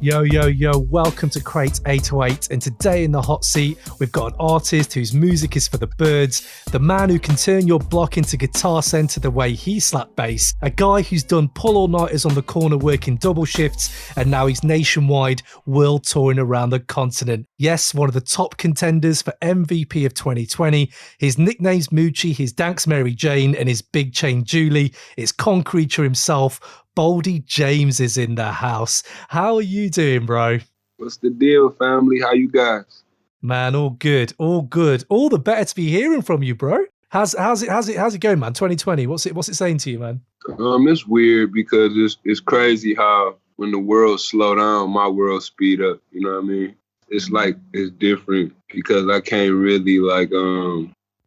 Yo, welcome to Crate 808, and today in the hot seat, we've got an artist whose music is for the birds, the man who can turn your block into Guitar Center the way he slapped bass, a guy who's done pull-all-nighters on the corner working double shifts, and now he's nationwide, world touring around the continent. Yes, one of the top contenders for MVP of 2020. His nickname's Moochie, his dank's Mary Jane, and his big chain Julie. It's Concreature himself. Boldy James is in the house. How are you doing, bro? What's the deal, family? How you guys? Man, all good. All the better to be hearing from you, bro. How's it going, man? 2020. What's it saying to you, man? It's weird because it's crazy how when the world slow down, my world speed up. You know what I mean? It's like it's different because I can't really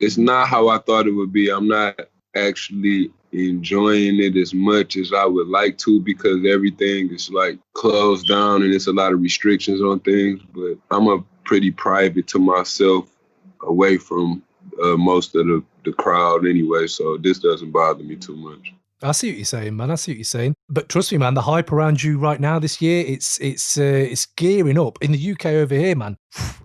it's not how I thought it would be. I'm not actually enjoying it as much as I would like to because everything is like closed down and it's a lot of restrictions on things. But I'm a pretty private to myself, away from most of the crowd anyway. So this doesn't bother me too much. I see what you're saying, man. I see what you're saying. But trust me, man, the hype around you right now this year, it's gearing up. In the UK over here, man,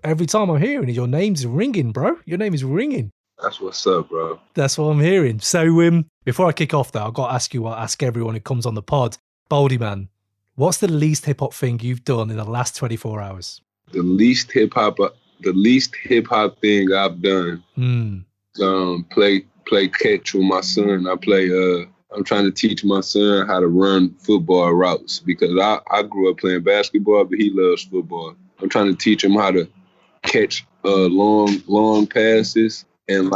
every time I'm hearing it, your name's ringing, bro. Your name is ringing. That's what's up, bro. That's what I'm hearing. So before I kick off, though, I've got to ask you what I ask everyone who comes on the pod. Boldy, man, what's the least hip-hop thing you've done in the last 24 hours? The least hip-hop thing I've done, play catch with my son. I'm trying to teach my son how to run football routes because I grew up playing basketball, but he loves football. I'm trying to teach him how to catch long passes and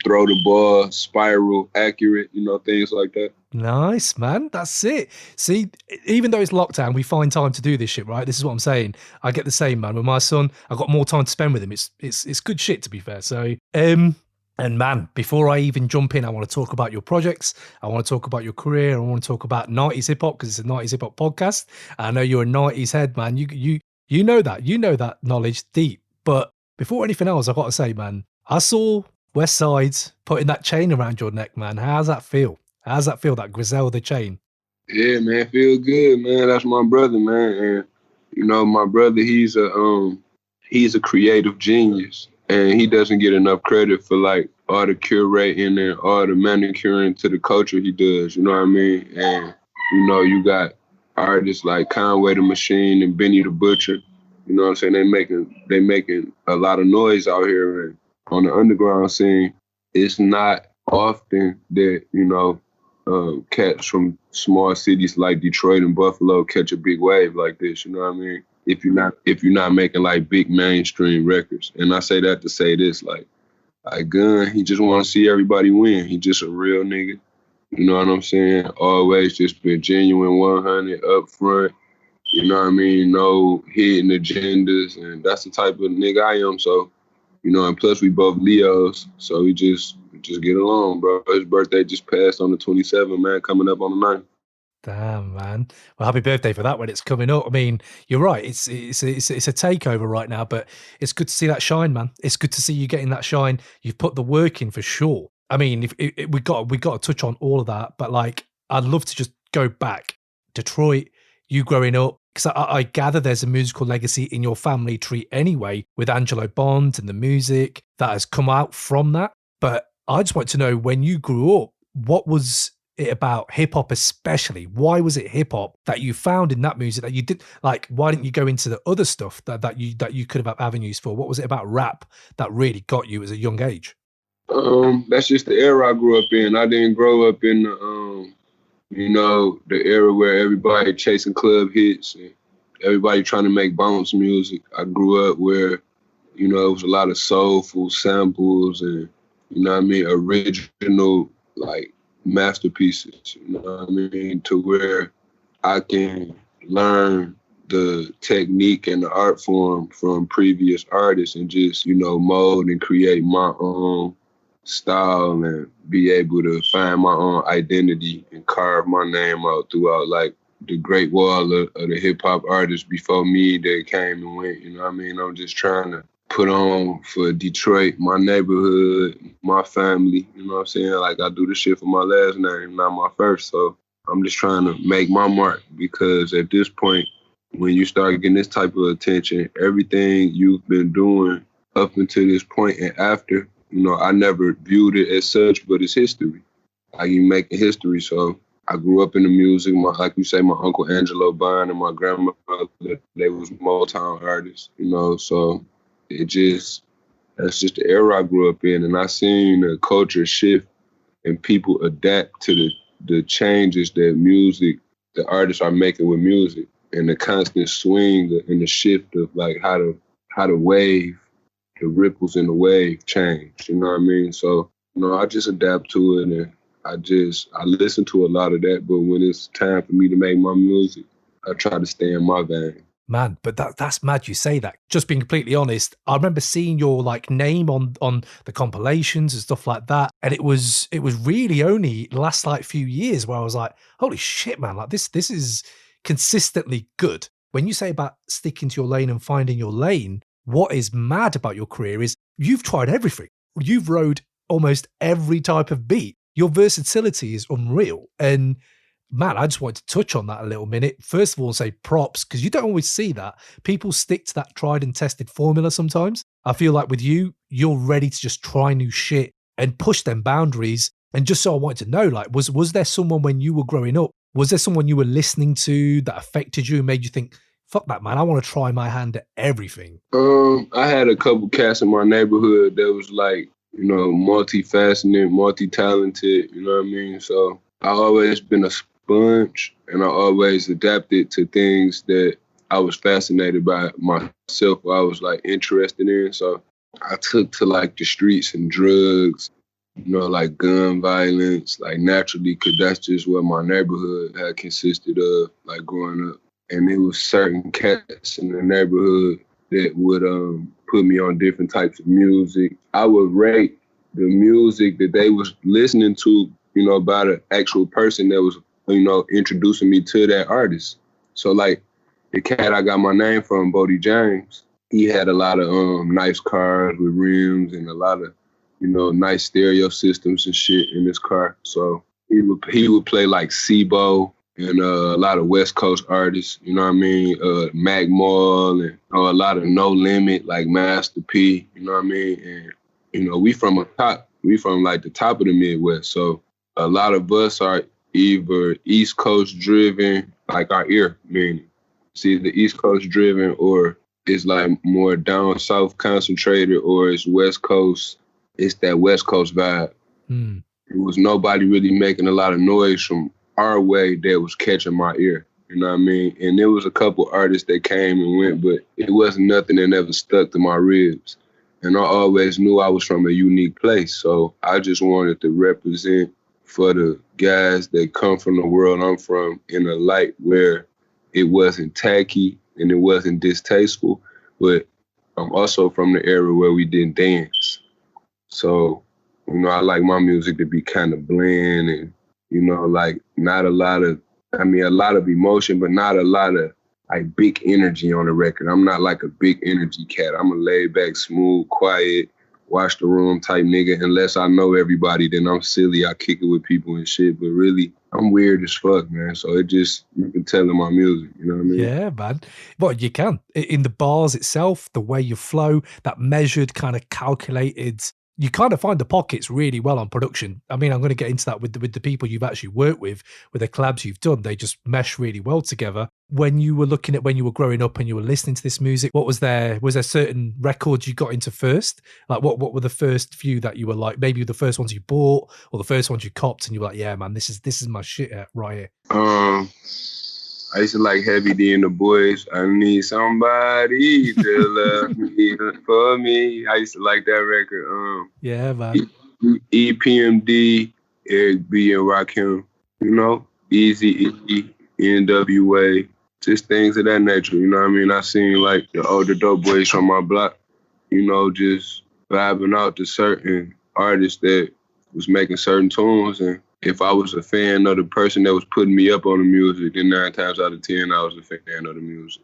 throw the ball spiral accurate, things like that. Nice, man. That's it. See, even though it's lockdown, we find time to do this shit, right? This is what I'm saying. I get the same, man. With my son, I've got more time to spend with him. It's good shit, to be fair. So, and man, before I even jump in, I want to talk about your projects. I want to talk about your career. I want to talk about 90s hip hop because it's a 90s hip hop podcast. I know you're a 90s head, man. You know that knowledge deep. But before anything else, I've got to say, man, I saw Westside putting that chain around your neck, man. How's that feel? That Griselda chain? Yeah, man, feel good, man. That's my brother, man. And my brother, he's a creative genius, and he doesn't get enough credit for all the curating and all the manicuring to the culture he does. You know what I mean? And you got artists like Conway the Machine and Benny the Butcher. You know what I'm saying? They making a lot of noise out here, and on the underground scene, it's not often that, cats from small cities like Detroit and Buffalo catch a big wave like this, you know what I mean? If you're not making big mainstream records. And I say that to say this, like Gunn, he just wanna see everybody win. He just a real nigga. You know what I'm saying? Always just been genuine, 100 up front. You know what I mean? No hidden agendas, and that's the type of nigga I am. So, and plus we both Leos, so we just get along, bro. His birthday just passed on the 27th, man, coming up on the 9th. Damn, man. Well, happy birthday for that when it's coming up. I mean, you're right. It's a takeover right now, but it's good to see that shine, man. It's good to see you getting that shine. You've put the work in for sure. I mean, if we got to touch on all of that, but I'd love to just go back. Detroit, you growing up, because I gather there's a musical legacy in your family tree anyway, with Angelo Bond and the music that has come out from that. But I just want to know, when you grew up, what was it about hip hop especially? Why was it hip hop that you found in that music that you did? Why didn't you go into the other stuff that you could have avenues for? What was it about rap that really got you as a young age? That's just the era I grew up in. I didn't grow up in the era where everybody chasing club hits and everybody trying to make bounce music. I grew up where, it was a lot of soulful samples and, original, masterpieces, to where I can learn the technique and the art form from previous artists and just, mold and create my own style and be able to find my own identity and carve my name out throughout the great wall of the hip hop artists before me that came and went. I'm just trying to put on for Detroit, my neighborhood, my family, I do the shit for my last name, not my first. So I'm just trying to make my mark, because at this point, when you start getting this type of attention, everything you've been doing up until this point and after, you know, I never viewed it as such, but it's history. Like, you making history. So I grew up in the music. Like you say, my Uncle Angelo Bond and my grandmother, they was Motown artists, you know, so that's just the era I grew up in. And I seen the culture shift and people adapt to the changes that the artists are making with music, and the constant swing and the shift of like how the wave, the ripples in the wave change. You know what I mean? So, you know, I just adapt to it, and I listen to a lot of that. But when it's time for me to make my music, I try to stay in my vein. Man, but that's mad you say that. Just being completely honest, I remember seeing your like name on the compilations and stuff like that. And it was really only the last like few years where I was like, holy shit, man, like this is consistently good. When you say about sticking to your lane and finding your lane, what is mad about your career is you've tried everything. You've rode almost every type of beat. Your versatility is unreal. And man, I just wanted to touch on that a little minute. First of all, say props, because you don't always see that. People stick to that tried and tested formula sometimes. I feel like with you, you're ready to just try new shit and push them boundaries. And just so I wanted to know, like, was there someone when you were growing up, was there someone you were listening to that affected you and made you think, fuck that, man, I want to try my hand at everything? I had a couple cats in my neighborhood that was like, you know, multifaceted, multi-talented, you know what I mean? So I always been a sponge, and I always adapted to things that I was fascinated by myself, or I was like interested in. So I took to like the streets and drugs, you know, like gun violence, like naturally, because that's just what my neighborhood had consisted of, like growing up. And it was certain cats in the neighborhood that would put me on different types of music. I would rate the music that they was listening to, you know, by the actual person that was, you know, introducing me to that artist. So like the cat I got my name from, Boldy James, he had a lot of nice cars with rims and a lot of, you know, nice stereo systems and shit in his car. So he would play like Sibo and a lot of West Coast artists, you know what I mean? Mac Mall, and a lot of No Limit, like Master P, you know what I mean? And, you know, we from like the top of the Midwest. So a lot of us are either East Coast driven, like our ear, meaning it's either East Coast driven or it's like more down south concentrated, or it's West Coast. It's that West Coast vibe. Mm. It was nobody really making a lot of noise from our way that was catching my ear. You know what I mean? And there was a couple artists that came and went, but it wasn't nothing that ever stuck to my ribs. And I always knew I was from a unique place. So I just wanted to represent for the guys that come from the world I'm from in a light where it wasn't tacky and it wasn't distasteful, but I'm also from the era where we didn't dance. So, you know, I like my music to be kind of bland and, you know, like not a lot of emotion, but not a lot of like big energy on the record. I'm not like a big energy cat. I'm a laid back, smooth, quiet, watch the room type nigga. Unless I know everybody, then I'm silly. I kick it with people and shit. But really, I'm weird as fuck, man. So it just, you can tell in my music, you know what I mean? Yeah, man. Well, you can. In the bars itself, the way you flow, that measured, kind of calculated, you kind of find the pockets really well on production. I mean, I'm going to get into that with the people you've actually worked with the collabs you've done. They just mesh really well together. When you were looking at when you were growing up and you were listening to this music, was there certain records you got into first? Like what were the first few that you were like, maybe the first ones you bought or the first ones you copped and you were like, yeah, man, this is my shit right here. I used to like Heavy D and the Boys. I need somebody to love me for me. I used to like that record. Yeah, man. EPMD, Eric B and Rakim, you know, Easy E, NWA, just things of that nature. You know what I mean? I seen like the older dope boys from my block, you know, just vibing out to certain artists that was making certain tunes, and if I was a fan of the person that was putting me up on the music, then 9 times out of 10, I was a fan of the music.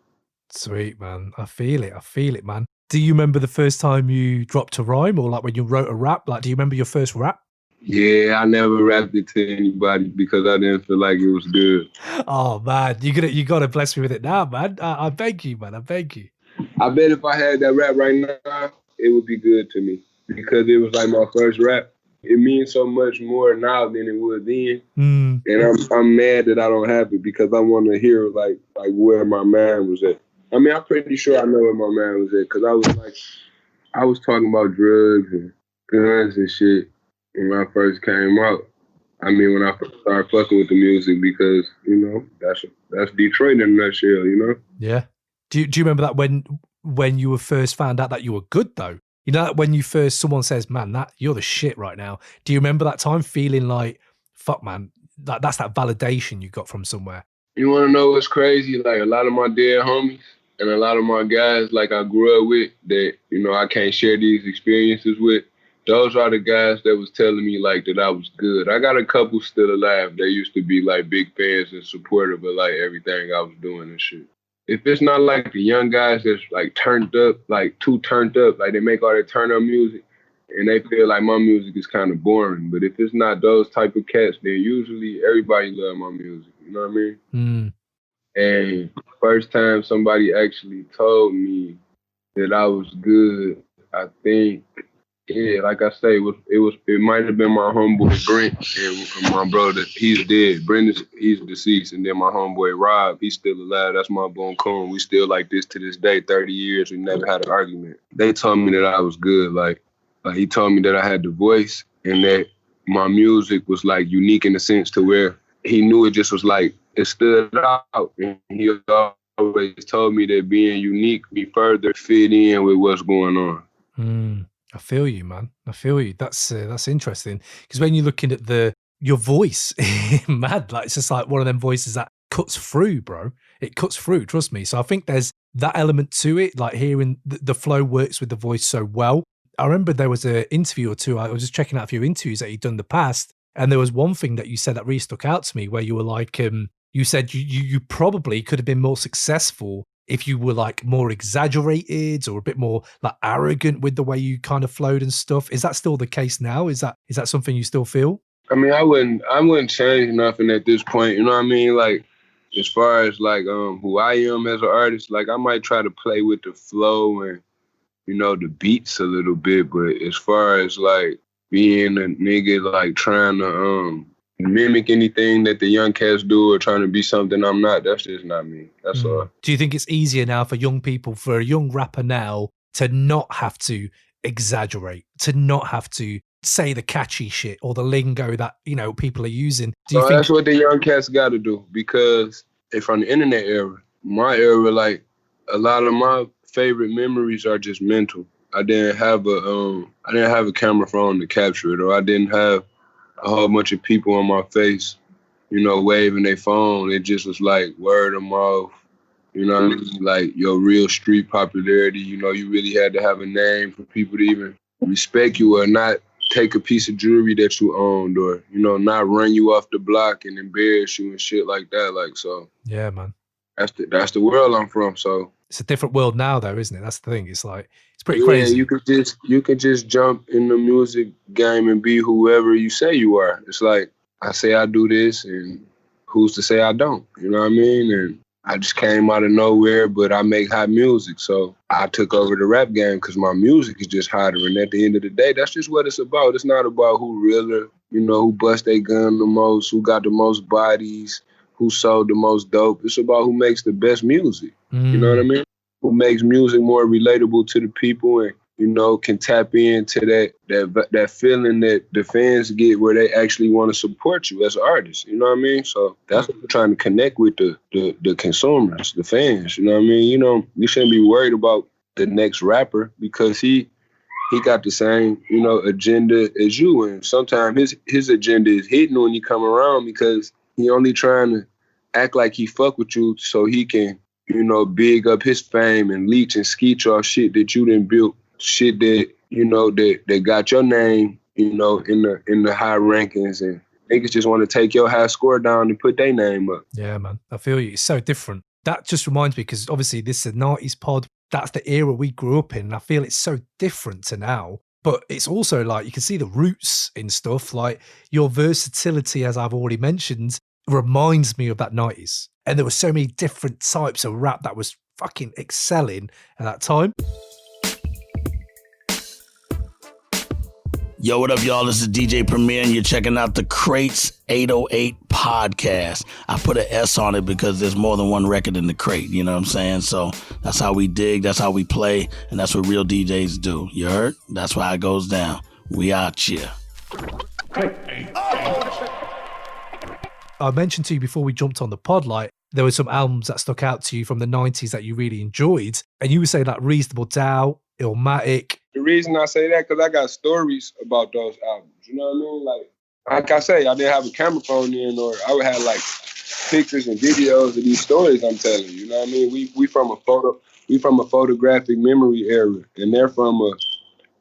Sweet, man. I feel it, man. Do you remember the first time you dropped a rhyme or like when you wrote a rap? Like, do you remember your first rap? Yeah, I never rapped it to anybody because I didn't feel like it was good. Oh man, you gotta bless me with it now, man. I beg you, man. I beg you. I bet if I had that rap right now, it would be good to me because it was like my first rap. It means so much more now than it would then. And I'm mad that I don't have it because I want to hear like where my man was at. I mean, I'm pretty sure I know where my man was at because I was talking about drugs and guns and shit when I first came out. I mean, when I first started fucking with the music because that's Detroit in a nutshell. Yeah. Do you remember that when you were first found out that you were good though? You know, when you first someone says, "Man, that you're the shit right now." Do you remember that time feeling like, "Fuck, man, that's that validation you got from somewhere"? You want to know what's crazy? Like a lot of my dead homies and a lot of my guys, like I grew up with, that I can't share these experiences with. Those are the guys that was telling me like that I was good. I got a couple still alive. They used to be like big fans and supportive of like everything I was doing and shit. If it's not like the young guys that's like turned up, like too turned up, like they make all that turn up music and they feel like my music is kind of boring. But if it's not those type of cats, then usually everybody love my music. You know what I mean? And first time somebody actually told me that I was good, I think, yeah, like I say, it might have been my homeboy Brent and my brother. He's dead. Brent he's deceased, and then my homeboy Rob, he's still alive. That's my bone coon. We still like this to this day. 30 years, we never had an argument. They told me that I was good. Like he told me that I had the voice and that my music was like unique in the sense to where he knew it just was like it stood out. And he always told me that being unique, we further fit in with what's going on. I feel you, man. I feel you. That's interesting because when you're looking at your voice, mad, like it's just like one of them voices that cuts through, bro. It cuts through. Trust me. So I think there's that element to it, like hearing the flow works with the voice so well. I remember there was an interview or two. I was just checking out a few interviews that you'd done in the past, and there was one thing that you said that really stuck out to me, where you were like, you said you probably could have been more successful if you were like more exaggerated or a bit more like arrogant with the way you kind of flowed and stuff. Is that still the case now? Is that something you still feel? I mean, I wouldn't change nothing at this point. You know what I mean? Like, as far as like who I am as an artist, like I might try to play with the flow and the beats a little bit, but as far as like being a nigga like trying to mimic anything that the young cats do or trying to be something I'm not, that's just not me. That's all. Do you think it's easier now for young people, for a young rapper now, to not have to exaggerate, to not have to say the catchy shit or the lingo that people are using? Do you think that's what the young cats got to do? Because from the internet era, my era, like a lot of my favorite memories are just mental. I didn't have a camera phone to capture it, or I didn't have a whole bunch of people on my face, waving their phone. It just was like word of mouth, what I mean? Like your real street popularity, you really had to have a name for people to even respect you or not take a piece of jewelry that you owned or, not run you off the block and embarrass you and shit like that. Like, so. Yeah, man. That's the world I'm from, so. It's a different world now, though, isn't it? That's the thing. It's like it's pretty crazy. Yeah, you could just jump in the music game and be whoever you say you are. It's like I say I do this, and who's to say I don't? You know what I mean? And I just came out of nowhere, but I make hot music, so I took over the rap game because my music is just hotter. And at the end of the day, that's just what it's about. It's not about who realer, who bust their gun the most, who got the most bodies, who sold the most dope. It's about who makes the best music. You know what I mean? Who makes music more relatable to the people and, can tap into that feeling that the fans get where they actually want to support you as an artist. You know what I mean? So that's what we're trying to connect with the consumers, the fans. You know what I mean? You shouldn't be worried about the next rapper because he got the same, agenda as you. And sometimes his agenda is hidden when you come around because he only trying to act like he fuck with you so he can, big up his fame and leech and skeet off shit that you done built, shit that, that got your name, in the high rankings. And niggas just want to take your high score down and put their name up. Yeah, man. I feel you. It's so different. That just reminds me, because obviously this is a 90s pod. That's the era we grew up in. And I feel it's so different to now. but it's also like you can see the roots in stuff. Like your versatility, as I've already mentioned, reminds me of that 90s. And there were so many different types of rap that was fucking excelling at that time. Yo, what up, y'all? This is DJ Premier, and you're checking out the Crates 808 podcast. I put an S on it because there's more than one record in the crate, you know what I'm saying? So that's how we dig, that's how we play, and that's what real DJs do. You heard? That's why it goes down. We out here. I mentioned to you before we jumped on the pod, like, there were some albums that stuck out to you from the 90s that you really enjoyed, and you were saying like Reasonable Doubt, Illmatic. The reason I say that, because I got stories about those albums. You know what I mean? Like I say, I didn't have a camera phone in, or I would have like pictures and videos of these stories I'm telling you. You know what I mean? We from a photographic memory era, and they're from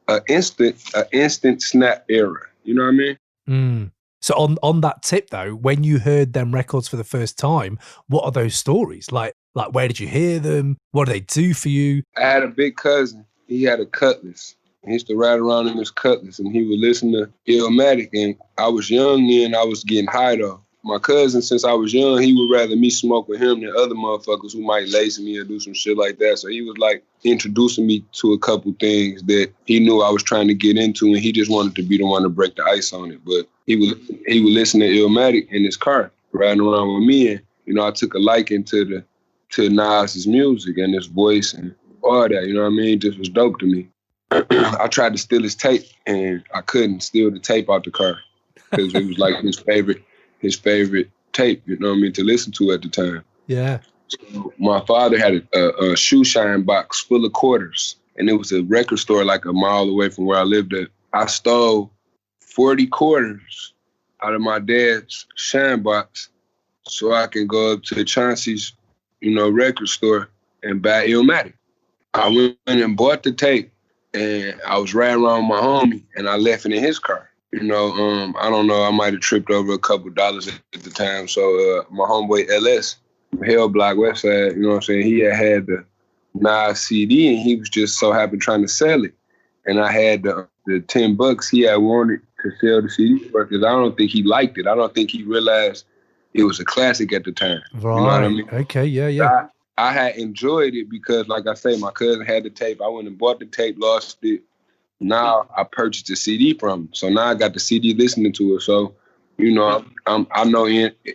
a instant snap era. You know what I mean? Mm. So on that tip though, when you heard them records for the first time, what are those stories? Like where did you hear them? What do they do for you? I had a big cousin. He had a Cutlass. He used to ride around in his Cutlass, and he would listen to Illmatic. And I was young then, I was getting high though. My cousin, since I was young, he would rather me smoke with him than other motherfuckers who might lazy me or do some shit like that. So he was like introducing me to a couple things that he knew I was trying to get into, and he just wanted to be the one to break the ice on it. But he would listen to Illmatic in his car, riding around with me. And, you know, I took a liking to Nas's music and his voice and all that, you know what I mean? Just was dope to me. I tried to steal his tape, and I couldn't steal the tape out the car because it was like his favorite tape, you know what I mean, to listen to at the time. Yeah. So my father had a shoe shine box full of quarters, and it was a record store like a mile away from where I lived at. I stole 40 quarters out of my dad's shine box so I can go up to Chauncey's, you know, record store and buy Illmatic. I went and bought the tape, and I was riding around with my homie, and I left it in his car. You know, I don't know, I might have tripped over a couple dollars at the time. So my homeboy LS from Hell Block Westside, you know what I'm saying, he had the Nas CD, and he was just so happy trying to sell it. And I had the $10 he had wanted to sell the CD for, because I don't think he liked it. I don't think he realized it was a classic at the time. Right. You know what I mean? Okay, yeah. I had enjoyed it because, like I say, my cousin had the tape. I went and bought the tape, lost it. Now I purchased the CD from him. So now I got the CD listening to it. So, you know, I know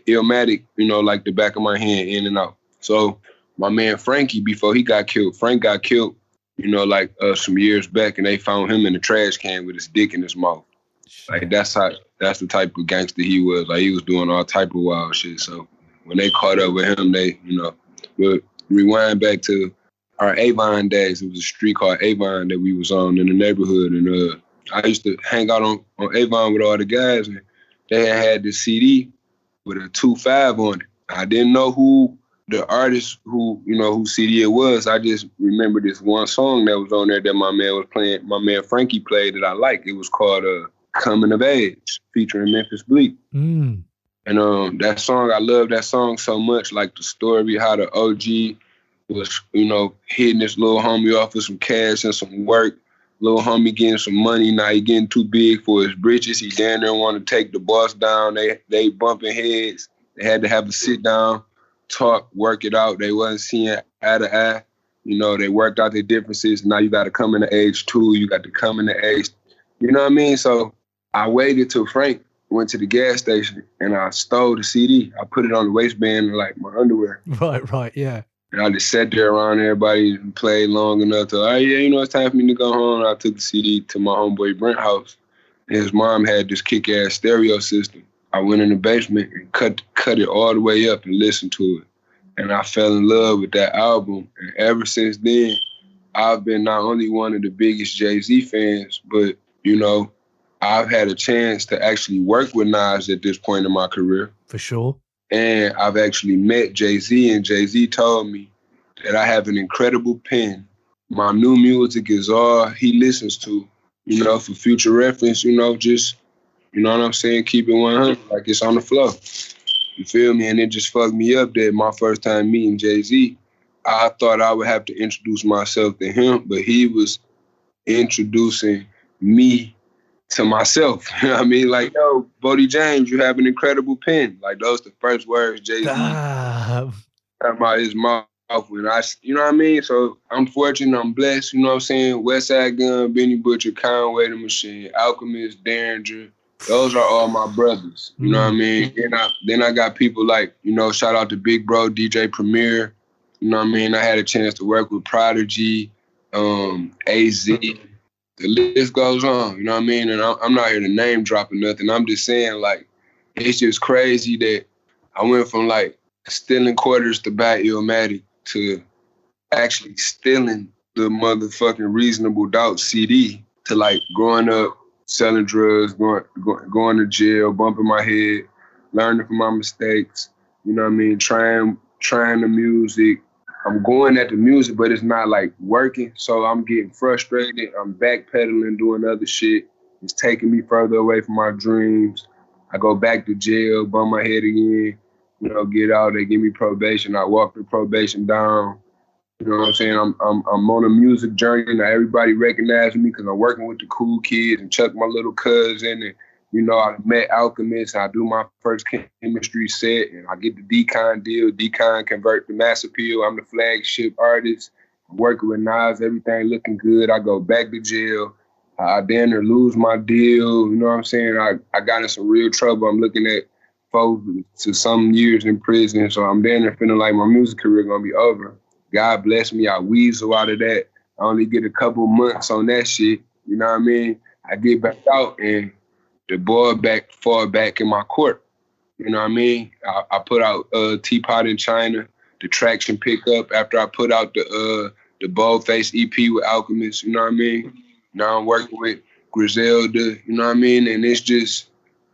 Illmatic, you know, like the back of my hand, in and out. So my man Frankie, before he got killed, Frank got killed, you know, like some years back, and they found him in the trash can with his dick in his mouth. Like that's the type of gangster he was. Like he was doing all type of wild shit. So when they caught up with him, they, you know, would rewind back to our Avon days. It was a street called Avon that we was on in the neighborhood. And I used to hang out on Avon with all the guys, and they had this CD with a 2.5 on it. I didn't know who the artist, who CD it was. I just remember this one song that was on there that my man was playing. My man Frankie played that I liked. It was called Coming of Age, featuring Memphis Bleak. Mm. And that song, I love that song so much, like the story, how the OG was, you know, hitting this little homie off with some cash and some work. Little homie getting some money. Now he getting too big for his britches. He down there want to take the boss down. They bumping heads. They had to have a sit down, talk, work it out. They wasn't seeing eye to eye. You know, they worked out their differences. Now you got to come into age 2. You got to come into age, you know what I mean? So I waited till Frank went to the gas station, and I stole the CD. I put it on the waistband like my underwear. Right, yeah. And I just sat there around everybody and played long enough to, oh yeah, you know, it's time for me to go home. And I took the CD to my homeboy Brent's house. And his mom had this kick-ass stereo system. I went in the basement and cut it all the way up and listened to it. And I fell in love with that album. And ever since then, I've been not only one of the biggest Jay-Z fans, but, you know, I've had a chance to actually work with Nas at this point in my career. For sure. And I've actually met Jay-Z, and Jay-Z told me that I have an incredible pen. My new music is all he listens to, you know, for future reference, you know, just, you know what I'm saying, keep it 100, like it's on the flow. You feel me? And it just fucked me up that my first time meeting Jay-Z, I thought I would have to introduce myself to him, but he was introducing me to myself. You know what I mean? Like, yo, Boldy James, you have an incredible pen. Like, those the first words Jay-Z Damn. come out his mouth when you know what I mean? So I'm fortunate, I'm blessed, you know what I'm saying? Westside Gunn, Benny Butcher, Conway the Machine, Alchemist, Derringer. Those are all my brothers. You know what I mean? Then I got people like, you know, shout out to Big Bro, DJ Premier. You know what I mean? I had a chance to work with Prodigy, AZ. The list goes on, you know what I mean? And I'm not here to name drop or nothing. I'm just saying, like, it's just crazy that I went from, like, stealing quarters to buy Illmatic to actually stealing the motherfucking Reasonable Doubt CD to, like, growing up, selling drugs, going to jail, bumping my head, learning from my mistakes, you know what I mean? Trying the music. I'm going at the music, but it's not like working. So I'm getting frustrated. I'm backpedaling, doing other shit. It's taking me further away from my dreams. I go back to jail, bump my head again, you know, get out. They give me probation. I walk the probation down. You know what I'm saying? I'm on a music journey. Now everybody recognizes me because I'm working with the cool kids and Chuck, my little cousin, and you know, I met Alchemist. I do my first chemistry set, and I get the Decon deal. Decon convert to Mass Appeal. I'm the flagship artist. I'm working with Nas. Everything looking good. I go back to jail. I damn near lose my deal. You know what I'm saying? I got in some real trouble. I'm looking at 4 to some years in prison. So I'm damn near feeling like my music career gonna be over. God bless me. I weasel out of that. I only get a couple months on that shit. You know what I mean? I get back out and the ball fall back in my court. You know what I mean? I put out Teapot in China, the traction pickup after I put out the Boldface EP with Alchemist, you know what I mean? Now I'm working with Griselda, you know what I mean? And it's just,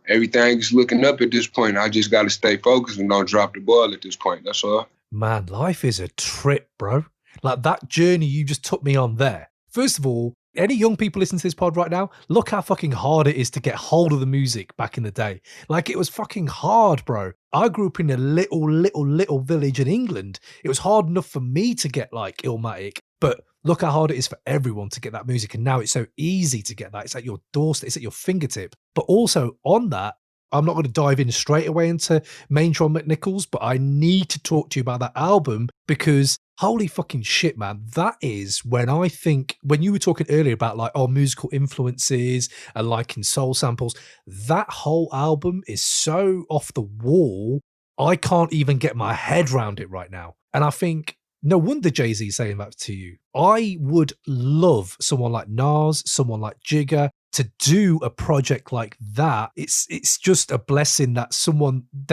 everything is looking up at this point. I just got to stay focused and don't drop the ball at this point. That's all. Man, life is a trip, bro. Like that journey you just took me on there. First of all, any young people listening to this pod right now, look how fucking hard it is to get hold of the music back in the day. Like, it was fucking hard, bro. I grew up in a little village in England. It was hard enough for me to get like Illmatic, but look how hard it is for everyone to get that music. And now it's so easy to get that. It's at your doorstep. It's at your fingertip. But also on that, I'm not going to dive in straight away into Manger on McNichols, but I need to talk to you about that album because holy fucking shit, man. That is when I think, when you were talking earlier about like, oh, musical influences and liking soul samples, that whole album is so off the wall. I can't even get my head around it right now. And I think, no wonder Jay-Z is saying that to you. I would love someone like Nas, someone like Jigga, to do a project like that. It's just a blessing that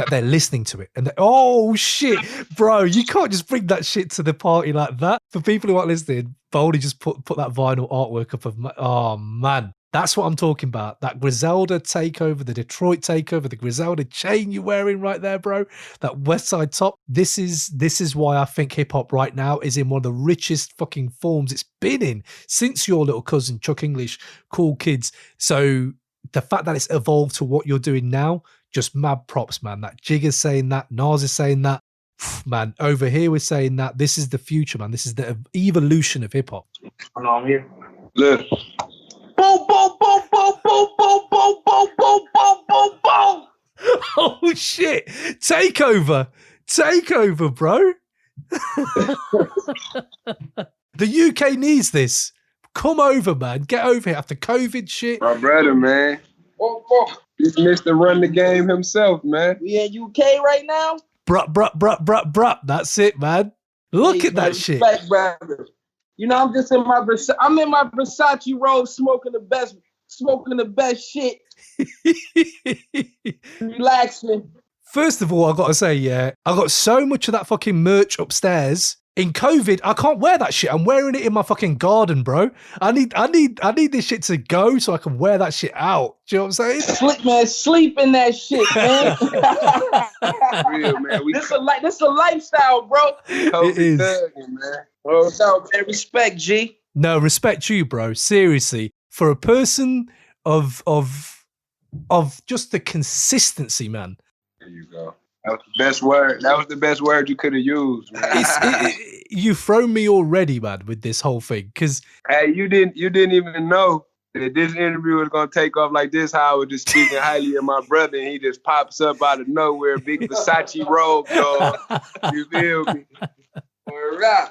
they're listening to it and oh shit, bro, you can't just bring that shit to the party like that. For people who aren't listening, Boldy just put that vinyl artwork up of oh man, that's what I'm talking about. That Griselda takeover, the Detroit takeover, the Griselda chain you're wearing right there, bro. That Westside top. This is why I think hip hop right now is in one of the richest fucking forms it's been in since your little cousin Chuck English, Cool Kids. So the fact that it's evolved to what you're doing now, just mad props, man. That Jigga's saying that, Nas is saying that, man. Over here we're saying that this is the future, man. This is the evolution of hip hop. Hello, I'm here. Look. Boom, boom, boom, boom, boom, boom, boom, boom, boom, boom, boom, boom. Oh shit! Takeover, bro. The UK needs this. Come over, man. Get over here after COVID shit. My brother, man. He's Mr. Run the Game himself, man. We in UK right now? Bruh. That's it, man. Look at that shit. Respect, brother. You know, I'm just in my Versace robe, smoking the best shit. Relaxing. First of all, I gotta say, yeah, I got so much of that fucking merch upstairs. In COVID, I can't wear that shit. I'm wearing it in my fucking garden, bro. I need this shit to go so I can wear that shit out. Do you know what I'm saying? Sleep in that shit, man. Real, man. This a lifestyle, bro. It is. Thugging, man. Oh, no, man. Respect, G. No, respect you, bro. Seriously. For a person of just the consistency, man. There you go. That was the best word. That was the best word you could have used, man. You've thrown me already, man, with this whole thing. Because hey, you didn't even know that this interview was gonna take off like this, how I was just speaking highly of my brother, and he just pops up out of nowhere, big Versace robe, dog. You feel me? All right.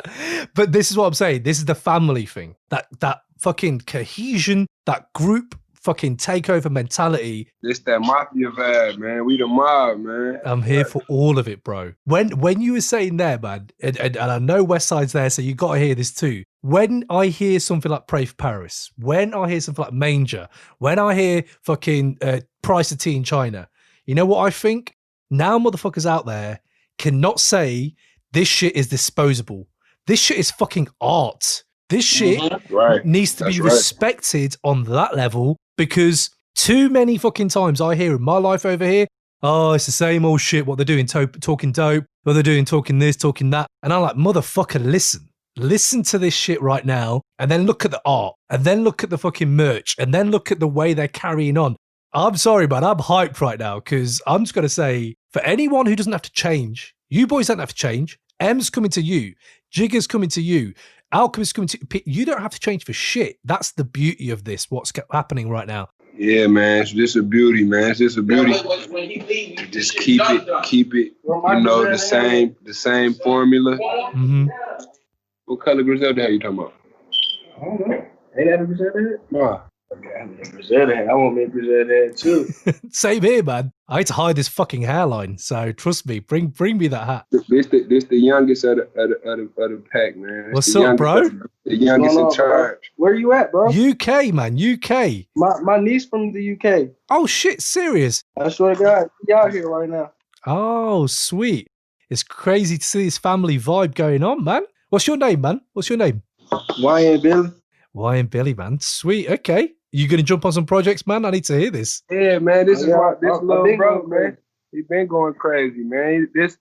But this is what I'm saying. This is the family thing. That fucking cohesion, that group fucking takeover mentality. This that mafia vibe, man. We the mob, man. I'm here for all of it, bro. When you were saying there, man, and I know Westside's there, so you got to hear this too. When I hear something like Pray for Paris, when I hear something like Manger, when I hear fucking Price of Tea in China, you know what I think? Now motherfuckers out there cannot say this shit is disposable. This shit is fucking art. This shit needs to be respected on that level, because too many fucking times I hear in my life over here, oh, it's the same old shit, what they're doing, talking dope, what they're doing, talking this, talking that. And I'm like, motherfucker, listen to this shit right now, and then look at the art, and then look at the fucking merch, and then look at the way they're carrying on. I'm sorry, man, I'm hyped right now, because I'm just going to say, for anyone who doesn't have to change, you boys don't have to change. M's coming to you. Jigger's coming to you. Alchemist coming to you. You don't have to change for shit. That's the beauty of this, what's happening right now. Yeah, man. It's just a beauty, man. It's just a beauty. Just keep it, you know, the same formula. Mm-hmm. What color Griselda hat you talking about? I don't know. Ain't that a Griselda hat? Nah. Okay, Griselda hat. I want me a Griselda hat too. Same here, man. I had to hide this fucking hairline, so trust me. Bring me that hat. This the youngest of the pack, man. What's up, bro? The youngest in charge. Where you at, bro? UK, man. UK. My niece from the UK. Oh shit, serious? I swear to God, y'all here right now. Oh, sweet. It's crazy to see this family vibe going on, man. What's your name, man? What's your name? YN Billy. YN Billy, man. Sweet. Okay. You gonna jump on some projects, man? I need to hear this. Yeah, man. This little bro, man. He been going crazy, man. This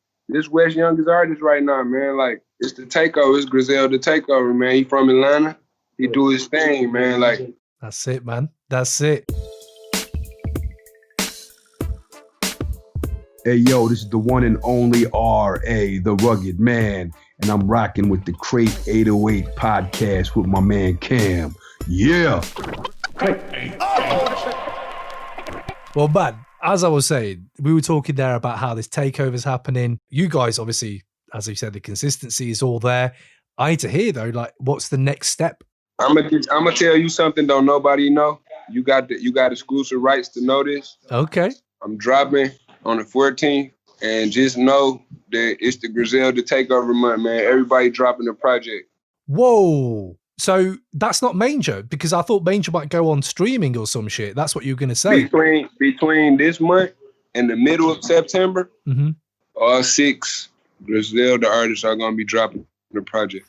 West youngest artist right now, man. Like, it's the takeover. It's Griselda takeover, man. He from Atlanta. He do his thing, man. Like, that's it, man. That's it. Hey, yo, this is the one and only R.A., the Rugged Man, and I'm rocking with the Crate 808 podcast with my man Cam. Yeah. Well, man, as I was saying, we were talking there about how this takeover's happening. You guys, obviously, as you said, the consistency is all there. I need to hear, though, like, what's the next step? I'm gonna tell you something don't nobody know. You got exclusive rights to know this. Okay. I'm dropping on the 14th, and just know that it's the Griselda takeover month, man. Everybody dropping a project. Whoa. So that's not Manger, because I thought Manger might go on streaming or some shit. That's what you were going to say. Between this month and the middle of September, all 6 Griselda artists are going to be dropping the project.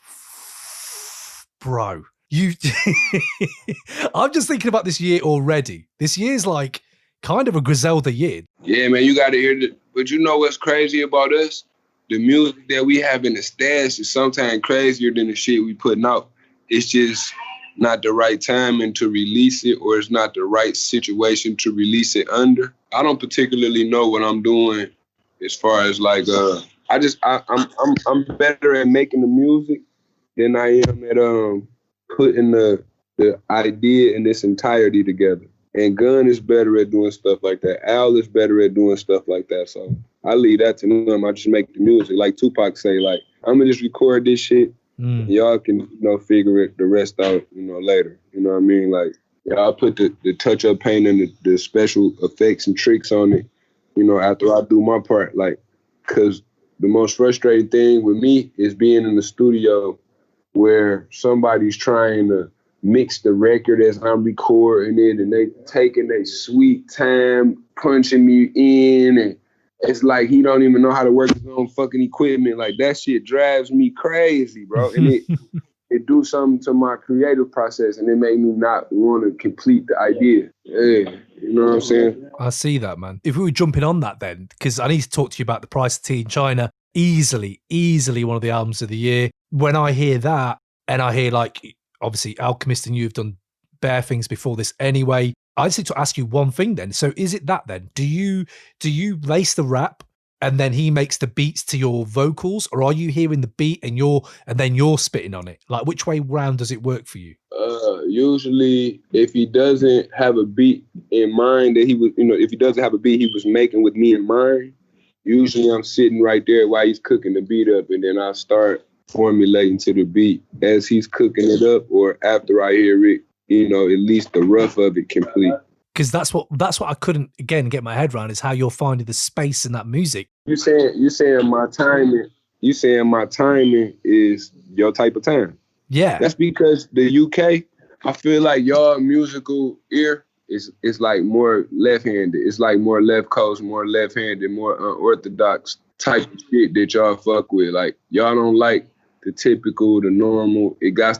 Bro, I'm just thinking about this year already. This year's like kind of a Griselda year. Yeah, man, you got to hear it. But you know what's crazy about us? The music that we have in the stash is sometimes crazier than the shit we putting out. It's just not the right timing to release it, or it's not the right situation to release it under. I don't particularly know what I'm doing as far as like I'm better at making the music than I am at putting the idea in its entirety together. And Gunn is better at doing stuff like that. Al is better at doing stuff like that. So I leave that to them. I just make the music. Like Tupac say, like, I'm gonna just record this shit. Y'all can, figure the rest out, later. You know what I mean? Like, I'll put the touch-up paint and the special effects and tricks on it, after I do my part. Like, because the most frustrating thing with me is being in the studio where somebody's trying to mix the record as I'm recording it, and they taking their sweet time punching me in, and it's like he don't even know how to work his own fucking equipment. Like, that shit drives me crazy, bro. And it do something to my creative process, and it made me not want to complete the idea. Yeah, you know what I'm saying? I see that, man. If we were jumping on that then, because I need to talk to you about the Price of Tea in China, easily one of the albums of the year. When I hear that, and I hear, like, obviously Alchemist and you have done bare things before this anyway, I just need to ask you one thing then. So is it that then? Do you lace the rap? and then he makes the beats to your vocals, or are you hearing the beat and then you're spitting on it? Like, which way round does it work for you? Usually, if he doesn't have a beat in mind that he was, if he doesn't have a beat he was making with me in mind, usually I'm sitting right there while he's cooking the beat up, and then I start formulating to the beat as he's cooking it up, or after I hear it, at least the rough of it complete. Because that's what I couldn't again get my head around, is how you're finding the space in that music. You saying my timing? You saying my timing is your type of time? Yeah, that's because the UK, I feel like y'all musical ear is like more left-handed. It's like more left coast, more left-handed, more unorthodox type of shit that y'all fuck with. Like, y'all don't like the typical, the normal. It has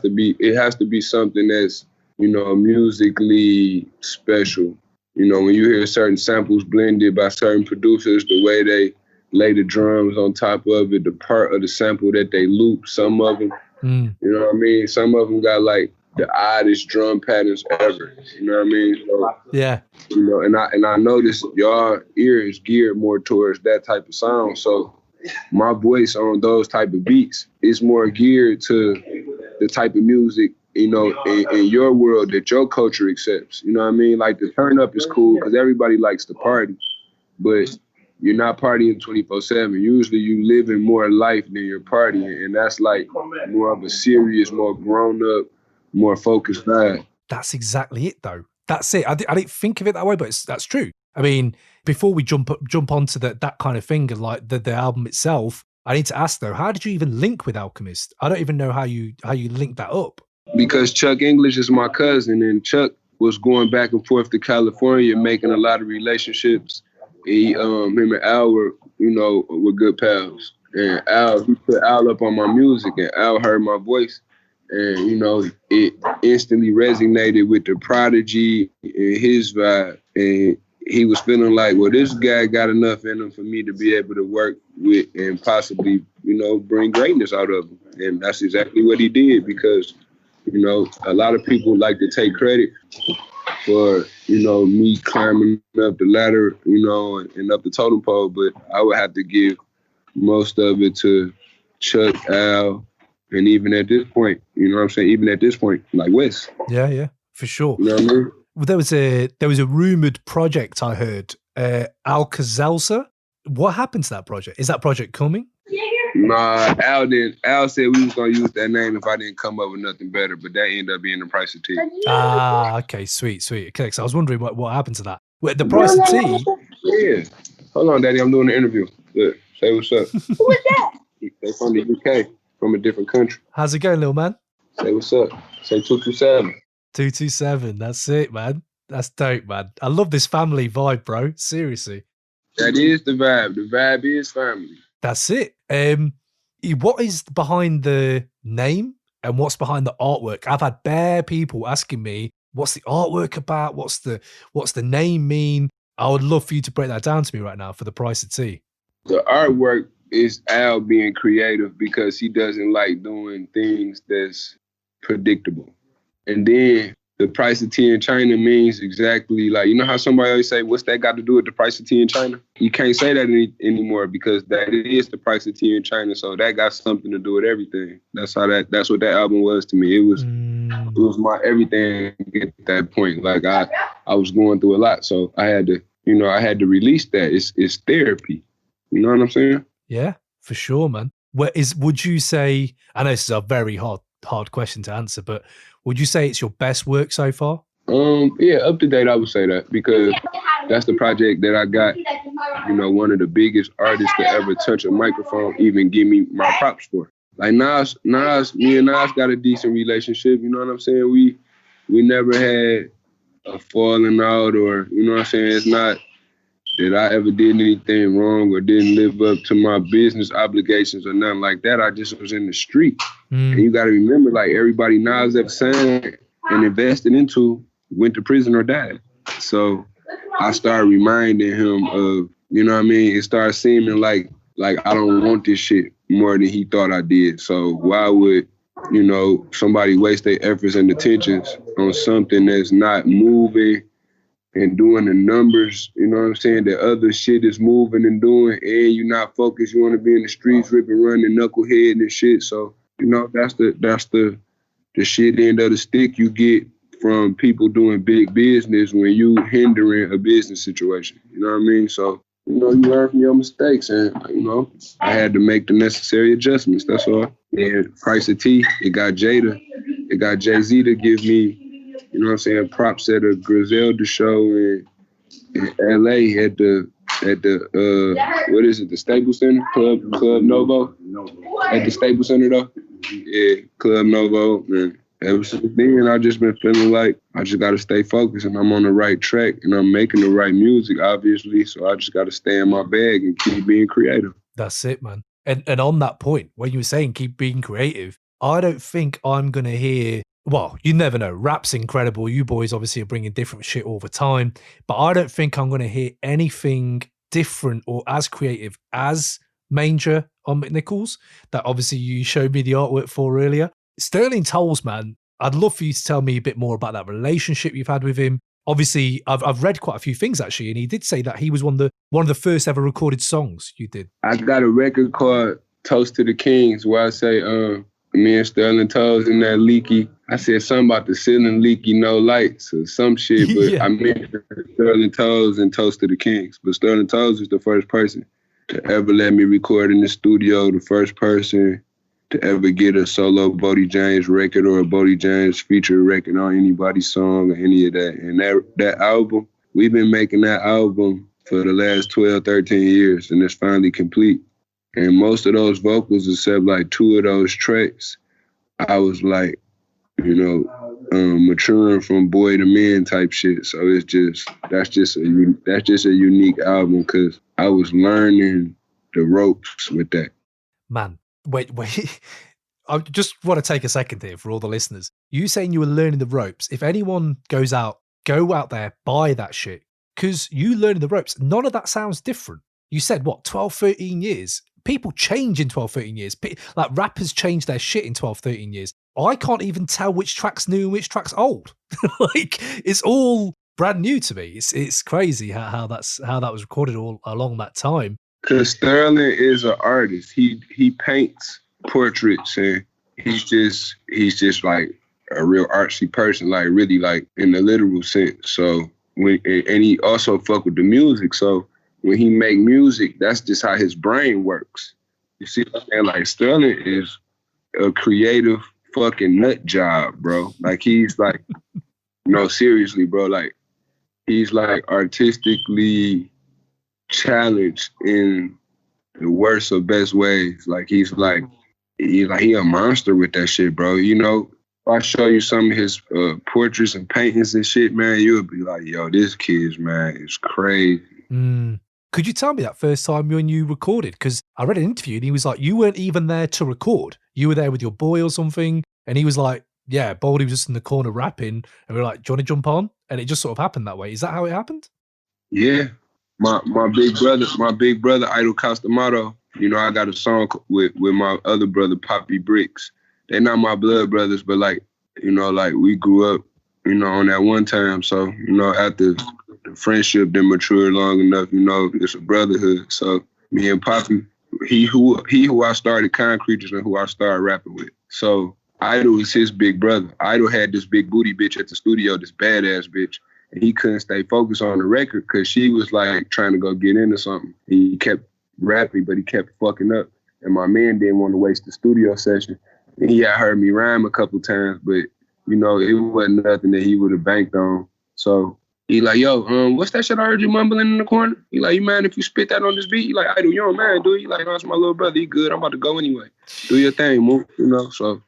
to be something that's, musically special. When you hear certain samples blended by certain producers, the way they lay the drums on top of it, the part of the sample that they loop, some of them, you know what I mean? Some of them got like the oddest drum patterns ever. You know what I mean? So, yeah. And I noticed y'all ear is geared more towards that type of sound. So my voice on those type of beats is more geared to the type of music, in your world that your culture accepts. You know what I mean? Like, the turn up is cool because everybody likes to party, but you're not partying 24/7. Usually you living more life than you're partying, and that's like more of a serious, more grown up, more focused vibe. That's exactly it, though. That's it. I didn't think of it that way, but that's true. I mean, before we jump onto that kind of thing, and like the album itself, I need to ask though, how did you even link with Alchemist? I don't even know how you link that up. Because Chuck English is my cousin, and Chuck was going back and forth to California, making a lot of relationships. Him and Al were good pals. And he put Al up on my music, and Al heard my voice. And, it instantly resonated with the Prodigy and his vibe. And he was feeling like, well, this guy got enough in him for me to be able to work with and possibly, bring greatness out of him. And that's exactly what he did, because, a lot of people like to take credit for, me climbing up the ladder, and up the totem pole, but I would have to give most of it to Chuck, Al, and even at this point, like Wes. Yeah, for sure. You know what I mean? Well, there was a rumored project I heard, Alka-Seltzer. What happened to that project? Is that project coming? Nah, Al didn't. Al said we was gonna use that name if I didn't come up with nothing better, but that ended up being the price of tea. Ah, okay, sweet. Okay, so I was wondering what happened to that. Wait, the price of tea? Yeah. Hold on, Daddy, I'm doing an interview. Look, say what's up. Who is that? They from the UK, from a different country. How's it going, little man? Say what's up. Say 227. 227. That's it, man. That's dope, man. I love this family vibe, bro. Seriously. That is the vibe. The vibe is family. That's it. What is behind the name and what's behind the artwork? I've had bare people asking me, what's the artwork about? What's the name mean? I would love for you to break that down to me right now for the price of tea. The artwork is Al being creative because he doesn't like doing things that's predictable. And then the price of tea in China means exactly like, how somebody always say, what's that got to do with the price of tea in China? You can't say that anymore because that is the price of tea in China. So that got something to do with everything. That's what that album was to me. It was my everything at that point. Like I was going through a lot. So I had to, release that. It's therapy. You know what I'm saying? Yeah, for sure, man. Would you say, I know this is a very hard question to answer, but would you say it's your best work so far? Yeah, up to date, I would say that because that's the project that I got, one of the biggest artists to ever touch a microphone, even give me my props for. Like Nas, me and Nas got a decent relationship, you know what I'm saying? We never had a falling out or, it's not that I ever did anything wrong or didn't live up to my business obligations or nothing like that. I just was in the street. And you got to remember, like, everybody Nas ever signed and invested into went to prison or died. So I started reminding him of, it started seeming like I don't want this shit more than he thought I did. So why would, somebody waste their efforts and attentions on something that's not moving and doing the numbers, you know what I'm saying, that other shit is moving and doing, and you're not focused, you want to be in the streets ripping, running, knucklehead and shit. So, you know, that's the shit end of the stick you get from people doing big business when you hindering a business situation. You know what I mean? So, you know, you learn from your mistakes, and, you know, I had to make the necessary adjustments. That's all. And Price of Tea, it got Jada, it got Jay-Z to give me, you know what I'm saying, props at a Griselda show in LA at the what is it, the Staples Center? Club Novo? At the Staples Center though? Yeah, Club Novo, man. Ever since then, I've just been feeling like I just got to stay focused, and I'm on the right track, and I'm making the right music, obviously. So I just got to stay in my bag and keep being creative. That's it, man. And on that point, when you were saying keep being creative, I don't think I'm going to hear, well, you never know. Rap's incredible. You boys obviously are bringing different shit all the time, but I don't think I'm going to hear anything different or as creative as Manger on McNichols, that obviously you showed me the artwork for earlier. Sterling Toles, man, I'd love for you to tell me a bit more about that relationship you've had with him. Obviously, I've read quite a few things actually, and he did say that he was one of the first ever recorded songs you did. I got a record called Toast to the Kings where I say, me and Sterling Toles in that leaky. I said something about the ceiling leaky, no lights or some shit, but yeah. I meant Sterling Toles and Toast to the Kings. But Sterling Toles is the first person to ever let me record in the studio, the first person to ever get a solo Boldy James record or a Boldy James feature record on anybody's song or any of that. And that album, we've been making that album for the last 12, 13 years, and it's finally complete. And most of those vocals, except like 2 of those tracks, I was like, you know, maturing from boy to man type shit. So that's just a unique album because I was learning the ropes with that. Man, wait. I just want to take a second here for all the listeners. You saying you were learning the ropes. If anyone go out there, buy that shit. Because you learning the ropes, none of that sounds different. You said, 12, 13 years? People change in 12, 13 years. Like rappers change their shit in 12, 13 years. I can't even tell which track's new and which track's old. Like, it's all brand new to me. It's crazy how that was recorded all along that time. Cause Sterling is an artist. He paints portraits, and he's just like a real artsy person, like really like in the literal sense. So and he also fuck with the music. So when he make music, that's just how his brain works. You see what I'm saying? Like Sterling is a creative fucking nut job, bro. Like he's like, no, seriously, bro. Like he's like artistically challenged in the worst or best ways. Like he a monster with that shit, bro. You know, if I show you some of his portraits and paintings and shit, man, you'll be like, yo, this kid's, man, is crazy. Could you tell me that first time when you recorded? Because I read an interview and he was like, you weren't even there to record. You were there with your boy or something. And he was like, yeah, Boldy was just in the corner rapping. And we were like, do you want to jump on? And it just sort of happened that way. Is that how it happened? Yeah. My big brother, Idol Costamato, you know, I got a song with my other brother, Poppy Bricks. They're not my blood brothers, but like, you know, like we grew up, you know, on that one time. So, you know, after the friendship then matured long enough, you know, it's a brotherhood. So me and Poppy, he who I started Concrete and who I started rapping with. So Idol is his big brother. Idol had this big booty bitch at the studio, this badass bitch. And he couldn't stay focused on the record because she was like trying to go get into something. He kept rapping, but he kept fucking up. And my man didn't want to waste the studio session. And he had heard me rhyme a couple times, but you know, it wasn't nothing that he would have banked on. So he like, yo, what's that shit I heard you mumbling in the corner? He like, you mind if you spit that on this beat? He like, Idol, you don't mind, do you? He like, no, it's my little brother. He good. I'm about to go anyway. Do your thing, move, you know? So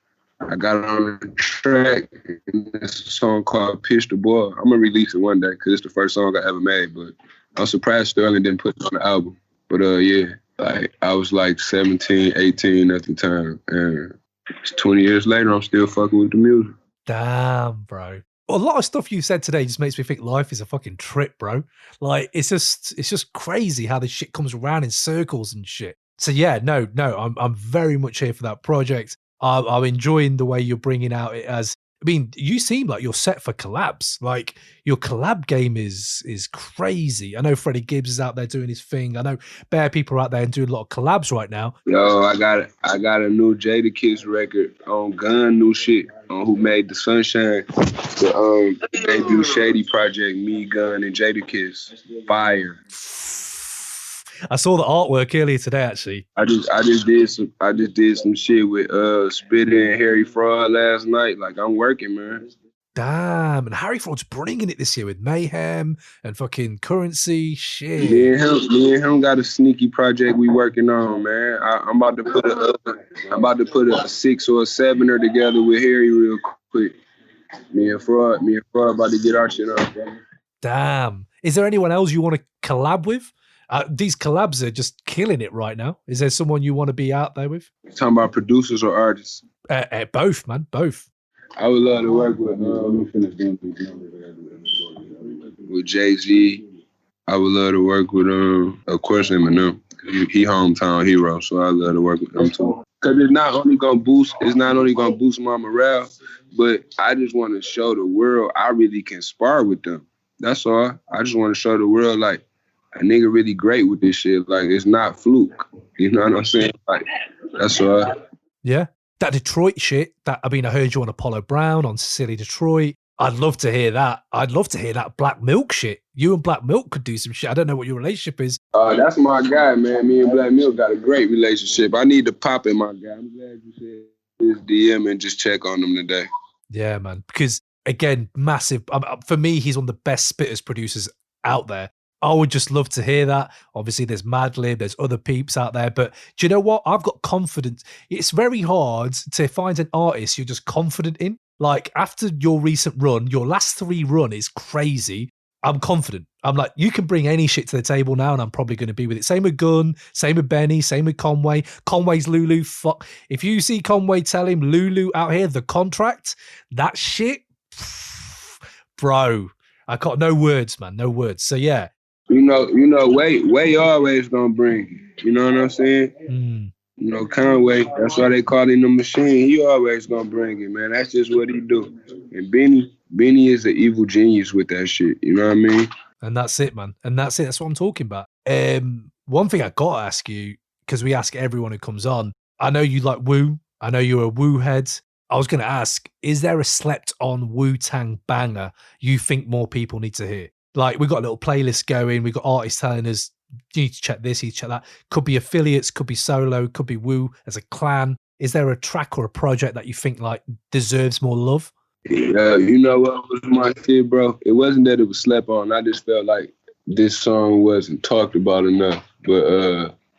I got it on the track, and it's a song called Pitch the Boy. I'm going to release it one day because it's the first song I ever made, but I'm surprised Sterling didn't put it on the album. But yeah, like I was like 17, 18 at the time, and 20 years later, I'm still fucking with the music. Damn, bro. A lot of stuff you said today just makes me think life is a fucking trip, bro. Like, it's just crazy how this shit comes around in circles and shit. So yeah, no, I'm very much here for that project. I'm enjoying the way you're bringing out it as I mean, you seem like you're set for collabs. Like your collab game is crazy. I know Freddie Gibbs is out there doing his thing. I know bare people are out there and doing a lot of collabs right now. Yo, I got a new Jadakiss record on Gunn, new shit on Who Made the Sunshine. The debut Shady project, me, Gunn, and Jadakiss. Fire. I saw the artwork earlier today, actually. I just did some shit with Spitter and Harry Fraud last night. Like, I'm working, man. Damn, and Harry Fraud's bringing it this year with Mayhem and fucking Currency. Shit. Me and him got a sneaky project we working on, man. I'm about to put a 6 or a 7er together with Harry real quick. Me and Fraud about to get our shit on, bro. Damn. Is there anyone else you want to collab with? These collabs are just killing it right now. Is there someone you want to be out there with? You talking about producers or artists? Both, man. Both. I would love to work with Jay-Z. I would love to work with of course, Eminem. He hometown hero, so I love to work with him too. Cause it's not only gonna boost my morale, but I just want to show the world I really can spar with them. That's all. I just want to show the world like a nigga really great with this shit. Like, it's not fluke. You know what I'm saying? Like, that's all. Yeah. That Detroit shit, I heard you on Apollo Brown, on Silly Detroit. I'd love to hear that. I'd love to hear that Black Milk shit. You and Black Milk could do some shit. I don't know what your relationship is. That's my guy, man. Me and Black Milk got a great relationship. I need to pop in my guy. I'm glad you said his DM and just check on him today. Yeah, man. Because, again, massive. For me, he's one of the best spitters producers out there. I would just love to hear that. Obviously, there's Madlib, there's other peeps out there. But do you know what? I've got confidence. It's very hard to find an artist you're just confident in. Like, after your recent run, your last 3 run is crazy. I'm confident. I'm like, you can bring any shit to the table now, and I'm probably going to be with it. Same with Gunn, same with Benny, same with Conway. Conway's Lulu. Fuck. If you see Conway tell him Lulu out here, the contract, that shit, bro. I got no words, man. No words. So, yeah. You know, Way always gonna bring it. You know what I'm saying? Mm. You know, Conway, that's why they call him the machine. He always gonna bring it, man. That's just what he do. And Benny is an evil genius with that shit. You know what I mean? And that's it, man. And that's it. That's what I'm talking about. One thing I gotta ask you, because we ask everyone who comes on, I know you like Wu. I know you're a Wu head. I was gonna ask, is there a slept on Wu-Tang banger you think more people need to hear? Like, we've got a little playlist going. We've got artists telling us, you need to check this, you need to check that. Could be affiliates, could be solo, could be Wu as a clan. Is there a track or a project that you think, like, deserves more love? Yeah, you know what was my shit, bro? It wasn't that it was slept on. I just felt like this song wasn't talked about enough. But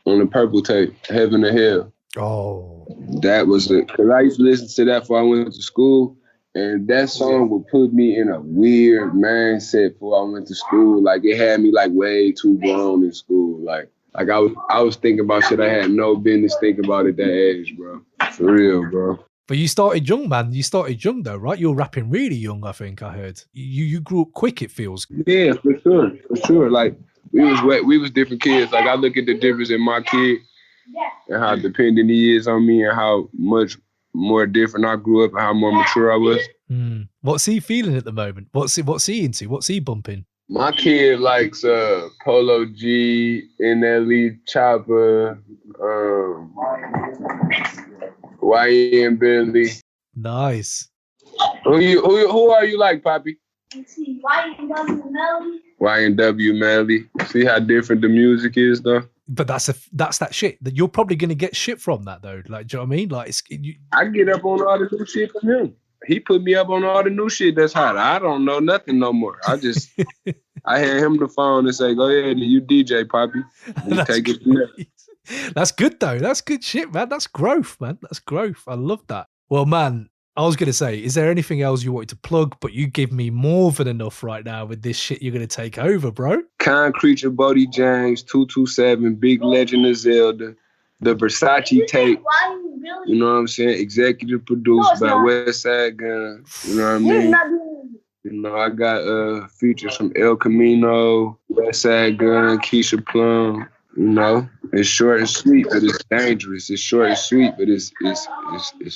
on the Purple Tape, Heaven or Hell. Oh. That was it. Because I used to listen to that before I went to school. And that song would put me in a weird mindset before I went to school. Like, it had me like way too grown in school. Like I was thinking about shit I had no business thinking about at that age, bro. For real, bro. But you started young, man. You started young though, right? You were rapping really young, I think I heard. You grew up quick, it feels. Yeah, for sure. Like, we was different kids. Like, I look at the difference in my kid and how dependent he is on me and how much more different I grew up and how more mature I was. What's he feeling at the moment? What's he into? What's he bumping? My kid likes Polo G, Untitled Chapter, YN Billy. Nice. Who are you like, Poppy? YNW Melly. See how different the music is, though? But that's that shit that you're probably going to get shit from that though. Like, do you know what I mean? Like, I get up on all the new shit from him. He put me up on all the new shit that's hot. I don't know nothing no more. I hand him the phone and say, "Go ahead and you DJ, Poppy." And take it from there. That's good though. That's good shit, man. That's growth, man. That's growth. I love that. Well, man, I was going to say, is there anything else you wanted to plug? But you give me more than enough right now with this shit you're going to take over, bro. Concrete, Boldy James, 227, Big Legend of Zelda, the Versace Tape. You know what I'm saying? Executive produced by Westside Gunn. You know what I mean? You know, I got features from El Camino, Westside Gunn, Keisha Plum. You know, it's short and sweet, but it's dangerous. It's short and sweet, but it's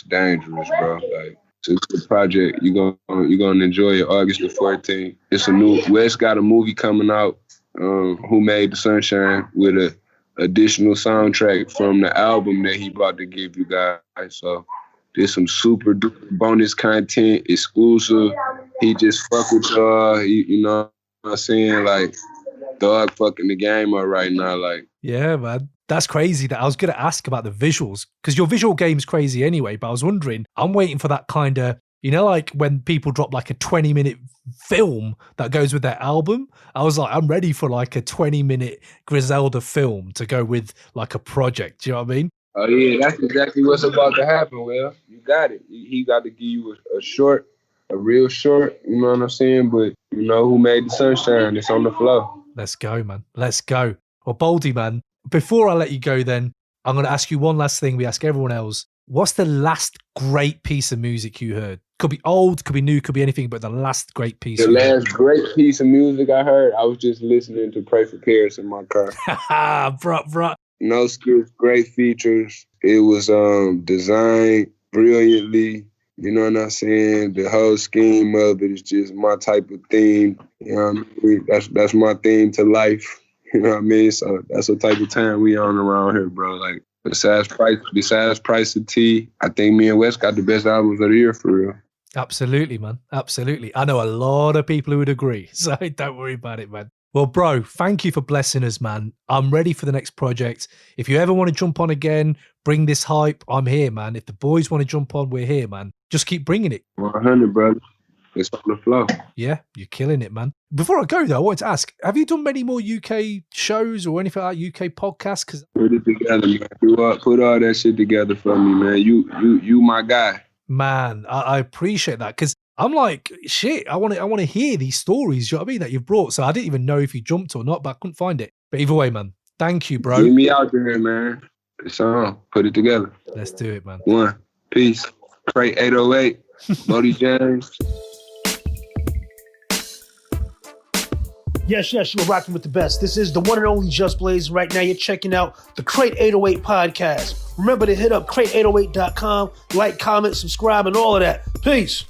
dangerous, bro. Like, It's a good project. You're gonna enjoy it. August the 14th. It's a new. Wes got a movie coming out. Who Made the Sunshine with a additional soundtrack from the album that he about to give you guys. So there's some super duper bonus content, exclusive. He just fuck with y'all. You know what I'm saying? Like, dog fucking the game up right now. Like, yeah, man. That's crazy. That I was going to ask about the visuals, because your visual game's crazy anyway, but I was wondering, I'm waiting for that kind of, you know, like when people drop like a 20-minute film that goes with their album. I was like, I'm ready for like a 20-minute Griselda film to go with like a project. Do you know what I mean? Oh yeah, that's exactly what's about to happen. Well, you got it. He got to give you a short, a real short. You know what I'm saying? But you know who made the sunshine? It's on the floor. Let's go, man. Let's go. Well, Boldy, man, before I let you go, then I'm going to ask you one last thing we ask everyone else. What's the last great piece of music you heard? Could be old, could be new, could be anything, but the last great piece. The last great piece of music I heard, I was just listening to Pray for Paris in my car. bruh. No skits, great features. It was designed brilliantly. You know what I'm saying? The whole scheme of it is just my type of theme. You know what I mean? That's my theme to life. You know what I mean? So that's the type of time we on around here, bro. Like, besides Price of Tea, I think me and Wes got the best albums of the year for real. Absolutely, man. Absolutely. I know a lot of people who would agree, so don't worry about it, man. Well, bro, thank you for blessing us, man. I'm ready for the next project. If you ever want to jump on again, bring this hype, I'm here, man. If the boys want to jump on, we're here, man. Just keep bringing it. 100, brother. It's on the flow. Yeah, you're killing it, man. Before I go, though, I wanted to ask, have you done many more UK shows or anything like UK podcasts? Cause put it together, man. Put all that shit together for me, man. You my guy. Man, I appreciate that, because I'm like, shit, I want to hear these stories, you know what I mean, that you've brought. So I didn't even know if you jumped or not, but I couldn't find it. But either way, man, thank you, bro. Get me out there, man. It's on. Put it together. Let's do it, man. One. Peace. Crate 808. Boldy James. Yes, you're rocking with the best. This is the one and only Just Blaze. Right now, you're checking out the Crate 808 podcast. Remember to hit up crate808.com, like, comment, subscribe, and all of that. Peace.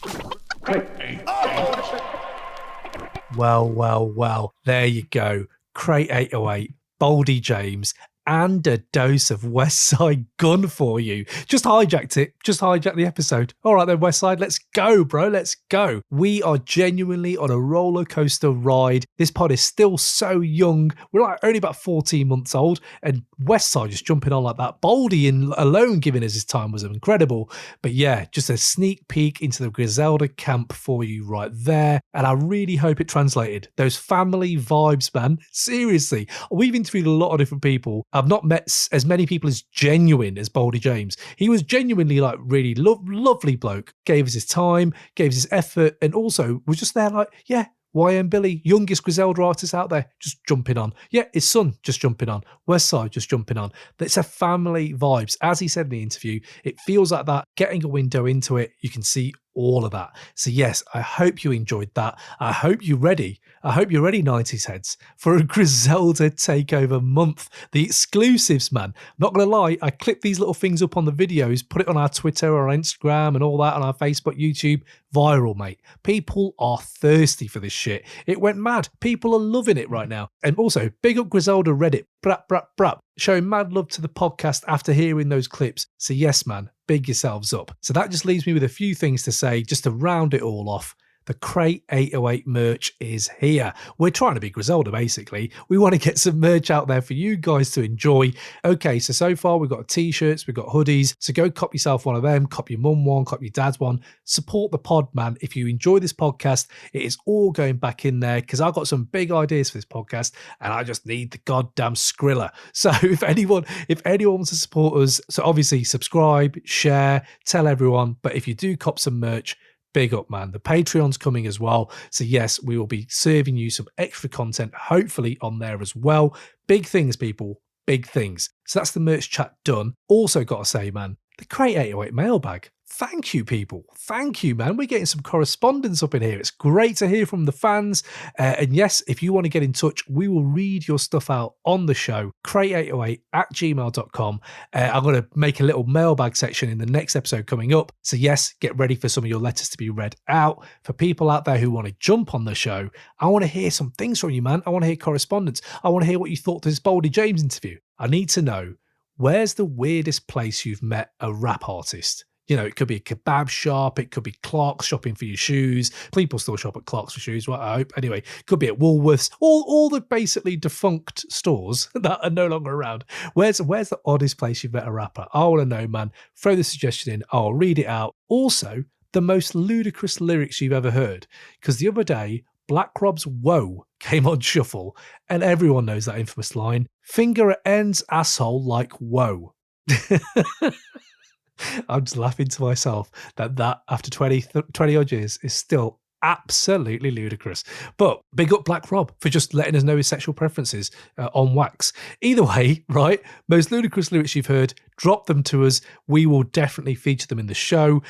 Well. There you go. Crate 808, Boldy James, and a dose of Westside Gunn for you. Just hijacked it. Just hijacked the episode. All right then, Westside, let's go, bro. Let's go. We are genuinely on a roller coaster ride. This pod is still so young. We're like only about 14 months old, and Westside just jumping on like that. Boldy alone giving us his time was incredible. But yeah, just a sneak peek into the Griselda camp for you right there. And I really hope it translated. Those family vibes, man. Seriously. We've interviewed a lot of different people. I've not met as many people as genuine as Boldy James. He was genuinely like really lovely bloke. Gave us his time, gave us his effort, and also was just there like, yeah, YM Billy, youngest Griselda artist out there, just jumping on. Yeah, his son just jumping on. Westside just jumping on. It's a family vibes. As he said in the interview, it feels like that. Getting a window into it, you can see all of that. So yes, I hope you enjoyed that. I hope you're ready. 90s heads, for a Griselda takeover month. The exclusives, man. Not gonna lie, I clipped these little things up on the videos, put it on our Twitter or Instagram and all that, on our Facebook, YouTube. Viral, mate. People are thirsty for this shit. It went mad. People are loving it right now. And also, big up Griselda Reddit. Brap. Showing mad love to the podcast after hearing those clips. So yes, man, big yourselves up. So that just leaves me with a few things to say just to round it all off. The Crate 808 merch is here. We're trying to be Griselda, basically. We want to get some merch out there for you guys to enjoy. Okay, so far we've got t-shirts, we've got hoodies. So go cop yourself one of them, cop your mum one, cop your dad's one. Support the pod, man. If you enjoy this podcast, it is all going back in there because I've got some big ideas for this podcast and I just need the goddamn Skrilla. So if anyone wants to support us, so obviously subscribe, share, tell everyone. But if you do cop some merch, big up, man. The Patreon's coming as well. So yes, we will be serving you some extra content, hopefully on there as well. Big things, people. Big things. So that's the merch chat done. Also got to say, man, the Crate 808 mailbag. Thank you, people. Thank you, man. We're getting some correspondence up in here. It's great to hear from the fans. And yes, if you want to get in touch, we will read your stuff out on the show, crate808@gmail.com. I'm going to make a little mailbag section in the next episode coming up. So yes, get ready for some of your letters to be read out. For people out there who want to jump on the show, I want to hear some things from you, man. I want to hear correspondence. I want to hear what you thought of this Boldy James interview. I need to know, where's the weirdest place you've met a rap artist? You know, it could be a kebab shop. It could be Clark's shopping for your shoes. People still shop at Clark's for shoes, well, I hope. Anyway, could be at Woolworths. All the basically defunct stores that are no longer around. Where's the oddest place you've met a rapper? I want to know, man. Throw the suggestion in. I'll read it out. Also, the most ludicrous lyrics you've ever heard. Because the other day, Black Rob's Whoa came on shuffle, and everyone knows that infamous line, finger at ends, asshole like whoa. I'm just laughing to myself that after 20 odd years is still absolutely ludicrous. But big up Black Rob for just letting us know his sexual preferences on wax. Either way, right, most ludicrous lyrics you've heard, drop them to us. We will definitely feature them in the show.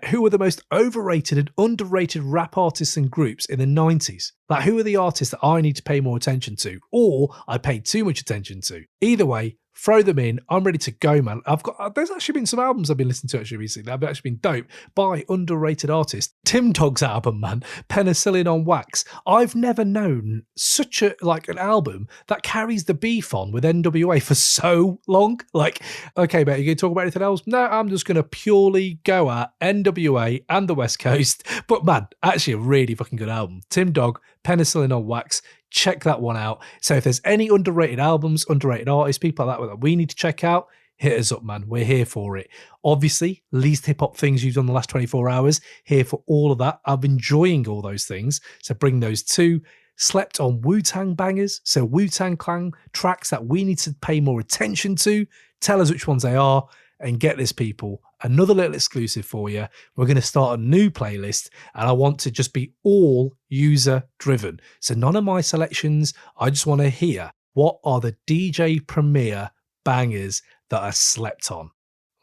Who are the most overrated and underrated rap artists and groups in the 90s? Like, who are the artists that I need to pay more attention to, or I paid too much attention to? Either way, throw them in. I'm ready to go, man. There's actually been some albums I've been listening to actually recently that have actually been dope by underrated artists. Tim Dog's album, man, Penicillin on Wax. I've never known such an album that carries the beef on with NWA for so long. Like, okay, mate, you going to talk about anything else? No, I'm just going to purely go at NWA and the West Coast. But man, actually a really fucking good album. Tim Dog, Penicillin on Wax. Check that one out. So if there's any underrated albums, underrated artists, people like that we need to check out, hit us up, man. We're here for it. Obviously, least hip-hop things you've done the last 24 hours, here for all of that. I'm enjoying all those things, so bring those too. Slept on Wu-Tang bangers, so Wu-Tang Clan tracks that we need to pay more attention to. Tell us which ones they are, and get this, people, another little exclusive for you. We're going to start a new playlist, and I want to just be all user driven. So none of my selections. I just want to hear, what are the DJ Premier bangers that I slept on?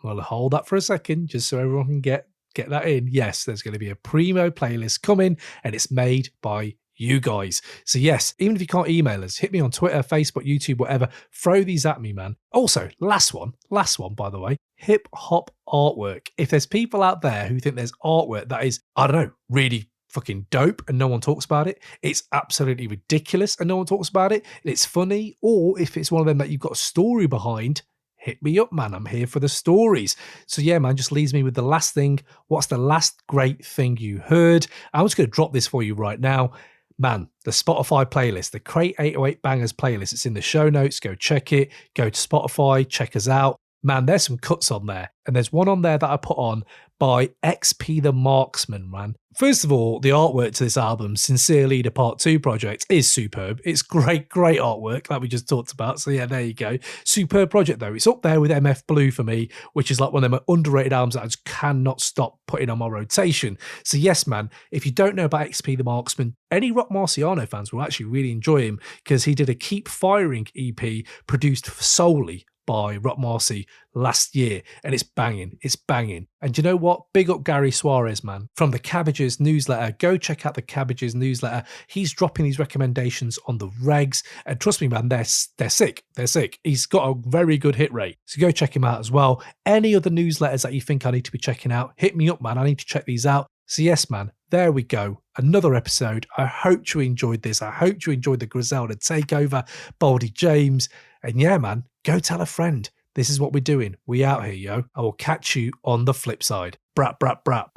Well, hold that for a second, just so everyone can get that in. Yes, there's going to be a primo playlist coming, and it's made by you guys. So yes, even if you can't email us, hit me on Twitter, Facebook, YouTube, whatever. Throw these at me, man. Also, last one, by the way, hip hop artwork. If there's people out there who think there's artwork that is, I don't know, really fucking dope and no one talks about it, it's absolutely ridiculous and no one talks about it, it's funny, or if it's one of them that you've got a story behind, hit me up, man. I'm here for the stories. So yeah, man, just leaves me with the last thing. What's the last great thing you heard? I'm just going to drop this for you right now. Man, the Spotify playlist, the Crate 808 Bangers playlist, it's in the show notes. Go check it. Go to Spotify, check us out. Man, there's some cuts on there. And there's one on there that I put on by XP the Marksman, man. First of all, the artwork to this album, Sincerely the Part 2 project, is superb. It's great artwork like we just talked about. So yeah, there you go. Superb project though. It's up there with MF Blue for me, which is like one of them underrated albums that I just cannot stop putting on my rotation. So yes, man, if you don't know about XP the Marksman, any Rock Marciano fans will actually really enjoy him because he did a Keep Firing EP produced solely by Rock Marcy last year, and it's banging. And you know what? Big up Gary Suarez, man, from the Cabbages newsletter. Go check out the Cabbages newsletter. He's dropping these recommendations on the regs, and trust me, man, they're sick. He's got a very good hit rate, so go check him out as well. Any other newsletters that you think I need to be checking out, hit me up, man. I need to check these out. So yes, man, there we go. Another episode. I hope you enjoyed this. I hope you enjoyed the Griselda takeover, Boldy James. And yeah, man, go tell a friend. This is what we're doing. We out here, yo. I will catch you on the flip side. Brat, brat, brat.